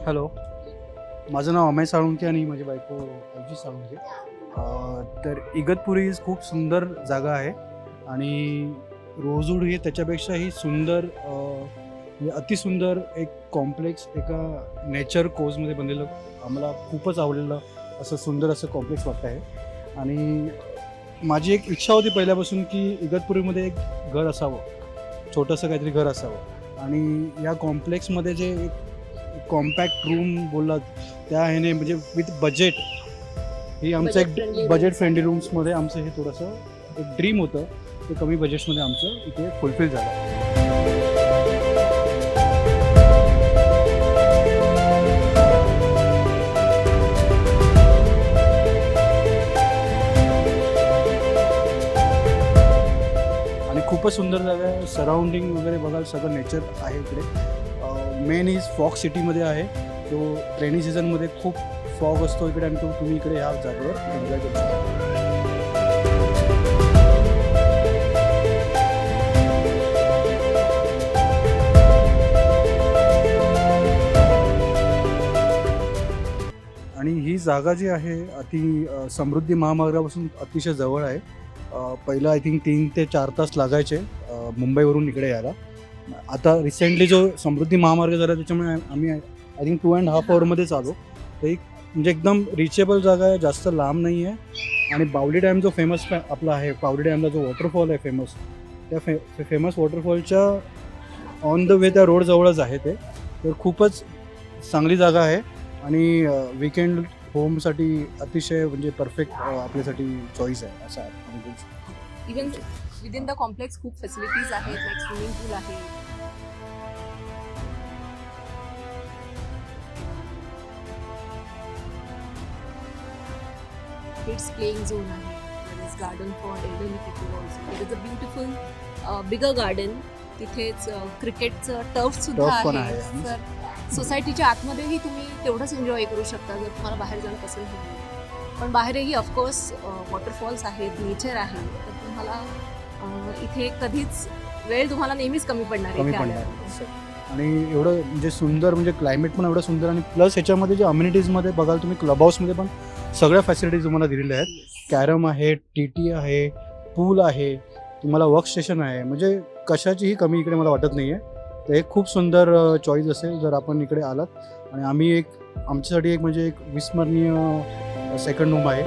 Hello, माझं नाव अमय साळुंके आणि माझी बायको अवजी साळुंके. तर इगतपुरी ही खूप सुंदर जागा आहे आणि रोजूड हे त्याच्यापेक्षाही सुंदर म्हणजे अतिसुंदर एक कॉम्प्लेक्स एका नेचर कोजमध्ये बनलेलं आम्हाला खूपच आवडलेलं असं सुंदर असं कॉम्प्लेक्स वाटतं आहे. आणि माझी एक इच्छा होती पहिल्यापासून की इगतपुरीमध्ये एक घर असावं, छोटंसं काहीतरी घर असावं. आणि या कॉम्प्लेक्समध्ये जे एक कॉम्पॅक्ट रूम बोललात त्या ह्याने म्हणजे विथ बजेट ही आमचं एक बजेट फ्रेंडली रूम्समध्ये आमचं हे थोडंसं एक ड्रीम होतं ते कमी बजेट्समध्ये आमचं इथे फुलफिल झालं. आणि खूपच सुंदर जागा आहे. सराउंडिंग वगैरे बघाल सगळं नेचर आहे इकडे. मेन इज फॉग सिटीमध्ये आहे. तो रेनी सीझनमध्ये खूप फॉग असतो इकडे आणि तो तुम्ही इकडे ह्या जागेवर एन्जॉय करू शकता. आणि ही जागा जी आहे समृद्धी महामार्गापासून अतिशय जवळ आहे. पहिलं आय थिंक 3 ते 4 तास लागायचे मुंबईवरून इकडे यायला. आता रिसेंटली जो समृद्धी महामार्ग झाला त्याच्यामुळे आम्ही आय थिंक 2.5 आवरमध्येच आलो. तर एक म्हणजे एकदम रिचेबल जागा आहे, जास्त लांब नाही आहे. आणि बावली डॅम जो फेमस आपला आहे, बावली डॅमला जो वॉटरफॉल आहे फेमस, त्या फेमस वॉटरफॉलच्या ऑन द वे त्या रोडजवळच आहे ते. तर खूपच चांगली जागा आहे आणि विकेंड होमसाठी अतिशय म्हणजे परफेक्ट आपल्यासाठी चॉईस आहे असं आम्ही बोलू शकतो. इवन विदिन द कॉम्प्लेक्स खूप फॅसिलिटीज आहेत, लाईक स्विमिंग पूल आहे, किड्स प्लेइंग झोन आहे, there is garden for elderly people also, there is a beautiful bigger garden. तिथेच क्रिकेटचं टर्फ सुद्धा Turf पण आहे. आहे. तर सोसायटीच्या आतमध्येही तुम्ही तेवढंच एन्जॉय करू शकता जर तुम्हाला बाहेर जाणं पसंत नाही. पण बाहेरही ऑफकोर्स वॉटरफॉल्स आहेत, नेचर आहे, तर तुम्हाला इथे कधीच वेळ तुम्हाला नेहमीच कमी पडणार कमी इथे पडणार आल्यावर. आणि एवढं म्हणजे सुंदर म्हणजे क्लायमेट पण एवढं सुंदर आणि प्लस ह्याच्यामध्ये जे अम्युनिटीजमध्ये बघाल तुम्ही क्लब हाऊसमध्ये पण सगळ्या फॅसिलिटीज तुम्हाला दिलेल्या आहेत. कॅरम आहे, टी आहे, पूल आहे, तुम्हाला वर्क स्टेशन आहे, म्हणजे कशाचीही कमी इकडे मला वाटत नाही आहे. तर एक खूप सुंदर चॉईस असेल जर आपण इकडे आलात. आणि आमच्यासाठी एक म्हणजे एक विस्मरणीय सेकंड रूम आहे.